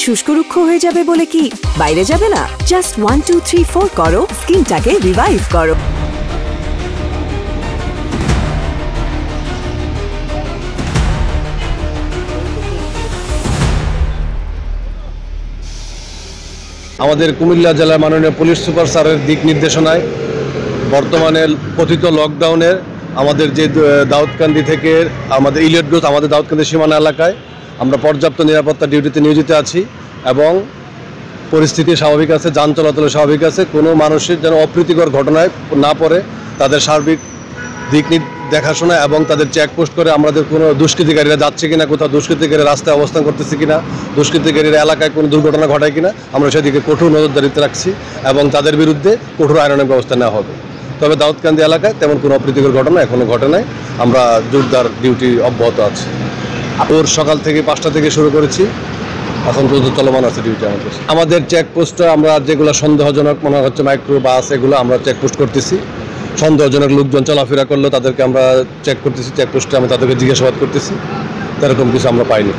শুষ্ক রুক্ষ হয়ে যাবে বলে কি বাইরে যাবে না? জাস্ট 1 2 3 4 করো, স্কিনটাকে রিভাইভ করো। আমাদের কুমিল্লা জেলার মাননীয় পুলিশ সুপার স্যারের দিক নির্দেশনায় বর্তমানে কথিত লকডাউনের আমাদের যে দাউদকান্দি থেকে আমাদের ইলিয়ট গ্রোথ আমাদের দাউদকান্দি সীমানা এলাকায় আমরা পর্যাপ্ত নিরাপত্তা ডিউটিতে নিয়োজিত আছি এবং পরিস্থিতি স্বাভাবিক আছে, যান চলাচল স্বাভাবিক আছে। কোনো মানুষের যেন অপ্রীতিকর ঘটনায় না পড়ে তাদের সার্বিক দিক দেখাশোনা এবং তাদের চেকপোস্ট করে আমাদের কোনো দুষ্কৃতিকারীরা যাচ্ছে কিনা, কোথাও দুষ্কৃতিকারীরা রাস্তায় অবস্থান করতেছে কিনা, দুষ্কৃতিকারীরা এলাকায় কোনো দুর্ঘটনা ঘটায় কিনা, আমরা সেদিকে কঠোর নজরদারিতে রাখছি এবং তাদের বিরুদ্ধে কঠোর আইনানুগ ব্যবস্থা নেওয়া হবে। তবে দাউদকান্দি এলাকায় তেমন কোনো অপ্রীতিকর ঘটনা এখনও ঘটে নাই। আমরা জোরদার ডিউটি অব্যাহত আছে। ওর সকাল থেকে 5টা থেকে শুরু করেছি, এখন পর্যন্ত চলমান আছে ডিউটি আমাদের চেকপোস্টে আমরা যেগুলো সন্দেহজনক মনে হচ্ছে মাইক্রো বাস এগুলো আমরা চেকপোস্ট করতেছি। সন্দেহজনক লোকজন চলাফেরা করলে তাদেরকে আমরা চেক করতেছি, চেকপোস্টে আমি তাদেরকে জিজ্ঞাসাবাদ করতেছি, এরকম কিছু আমরা পাইনি।